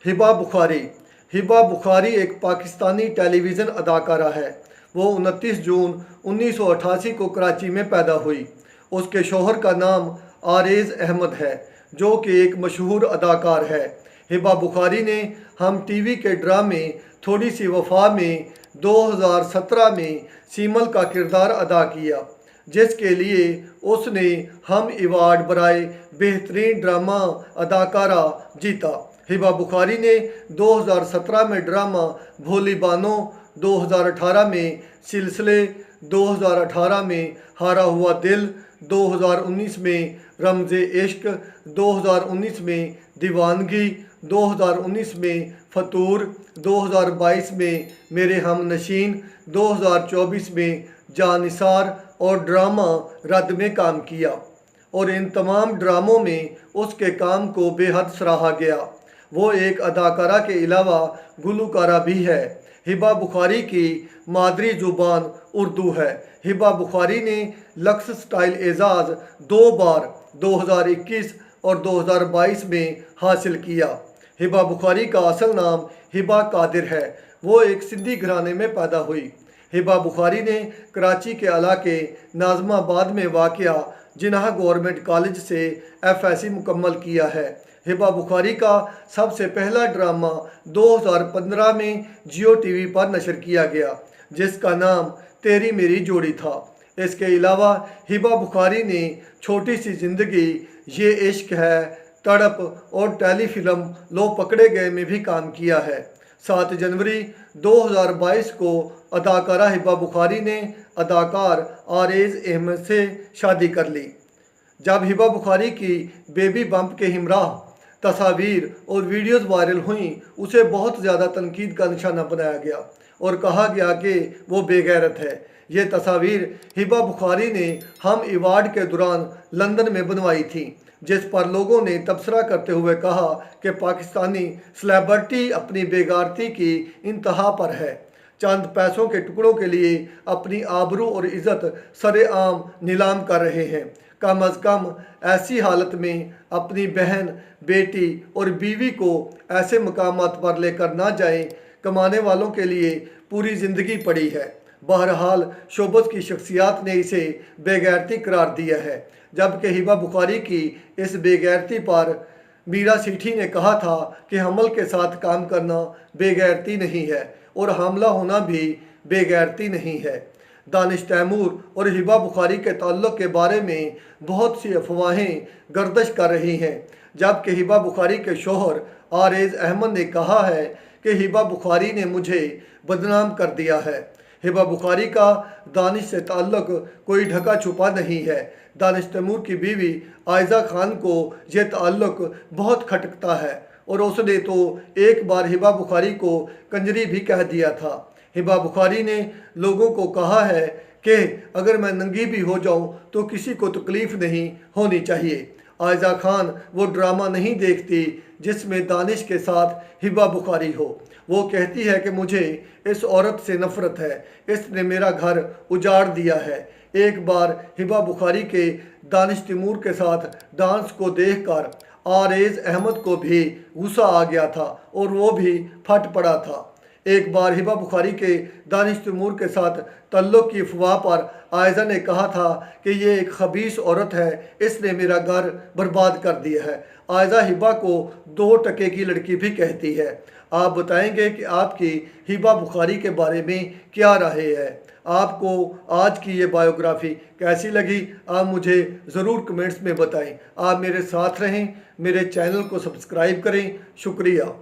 हिबा बुखारी। हिबा बुखारी एक पाकिस्तानी टेलीविज़न अदाकारा है। वो 29 जून 1988 को कराची में पैदा हुई। उसके शौहर का नाम आरेज़ अहमद है, जो कि एक मशहूर अदाकार है। हिबा बुखारी ने हम टीवी के ड्रामे थोड़ी सी वफा में 2017 में सीमल का किरदार अदा किया, जिसके लिए उसने हम अवार्ड बराए बेहतरीन ड्रामा अदाकारा जीता। हिबा बुखारी ने 2017 में ड्रामा भोली बानो, 2018 में सिलसिले, 2018 में हारा हुआ दिल, 2019 में रमज़े इश्क, 2019 में दीवानगी, 2019 में फतूर, 2022 में मेरे हम नशीन, 2024 में जानिसार और ड्रामा रद में काम किया, और इन तमाम ड्रामों में उसके काम को बेहद सराहा गया। वो एक अदाकारा के अलावा गुलकारा भी है। हिबा बुखारी की मादरी ज़ुबान उर्दू है। हिबा बुखारी ने लक्स स्टाइल एजाज़ 2 बार 2021 और 2022 में हासिल किया। हिबा बुखारी का असल नाम हिबा कादिर है। वो एक सिंधी घराने में पैदा हुई। हिबा बुखारी ने कराची के इलाके नाज़माबाद में वाक़या जिन्ना गवर्नमेंट कॉलेज से FSc मुकम्मल किया है। हिबा बुखारी का सबसे पहला ड्रामा 2015 में जियो टीवी पर नशर किया गया, जिसका नाम तेरी मेरी जोड़ी था। इसके अलावा हिबा बुखारी ने छोटी सी ज़िंदगी, ये इश्क है, तड़प और टेलीफिल्म लो पकड़े गए में भी काम किया है। 7 जनवरी 2022 को अदाकारा हिबा बुखारी ने अदाकार आरेज़ अहमद से शादी कर ली। जब हिबा बुखारी की बेबी बम्प के हमराह तस्वीर और वीडियोज़ वायरल हुई, उसे बहुत ज़्यादा तनकीद का निशाना बनाया गया और कहा गया कि वो बेगैरत है। ये तस्वीर हिबा बुखारी ने हम अवार्ड के दौरान लंदन में बनवाई थी, जिस पर लोगों ने तबसरा करते हुए कहा कि पाकिस्तानी सेलेब्रिटी अपनी बेगारती की इंतहा पर है, चंद पैसों के टुकड़ों के लिए अपनी आबरू और इज़्ज़त सरेआम नीलाम कर रहे हैं। कम अज़ कम ऐसी हालत में अपनी बहन, बेटी और बीवी को ऐसे मकामात पर लेकर ना जाएं। कमाने वालों के लिए पूरी ज़िंदगी पड़ी है। बहरहाल शोबस की शख्सियात ने इसे बेगैरती करार दिया है, जबकि हिबा बुखारी की इस बेगैरती पर मीरा सेठी ने कहा था कि हमल के साथ काम करना बेगैरती नहीं है और हमला होना भी बेगैरती नहीं है। दानिश तैमूर और हिबा बुखारी के ताल्लुक़ के बारे में बहुत सी अफवाहें गर्दिश कर रही हैं, जबकि हिबा बुखारी के शौहर आरेज़ अहमद ने कहा है कि हिबा बुखारी ने मुझे बदनाम कर दिया है। हिबा बुखारी का दानिश से ताल्लुक़ कोई ढका छुपा नहीं है। दानिश तैमूर की बीवी आयज़ा खान को यह ताल्लुक़ बहुत खटकता है और उसने तो एक बार हिबा बुखारी को कंजरी भी कह दिया था। हिबा बुखारी ने लोगों को कहा है कि अगर मैं नंगी भी हो जाऊं तो किसी को तकलीफ़ नहीं होनी चाहिए। आयज़ा खान वो ड्रामा नहीं देखती जिसमें दानिश के साथ हिबा बुखारी हो। वो कहती है कि मुझे इस औरत से नफ़रत है, इसने मेरा घर उजाड़ दिया है। एक बार हिबा बुखारी के दानिश तैमूर के साथ डांस को देखकर आरेज़ अहमद को भी गुस्सा आ गया था और वो भी फट पड़ा था। एक बार हिबा बुखारी के दानिश तैमूर के साथ तल्लुक़ की अफवाह पर आयज़ा ने कहा था कि ये एक खबीस औरत है, इसने मेरा घर बर्बाद कर दिया है। आयज़ा हिबा को 2 टके की लड़की भी कहती है। आप बताएंगे कि आपकी हिबा बुखारी के बारे में क्या राय है। आपको आज की ये बायोग्राफ़ी कैसी लगी, आप मुझे ज़रूर कमेंट्स में बताएं। आप मेरे साथ रहें, मेरे चैनल को सब्सक्राइब करें। शुक्रिया।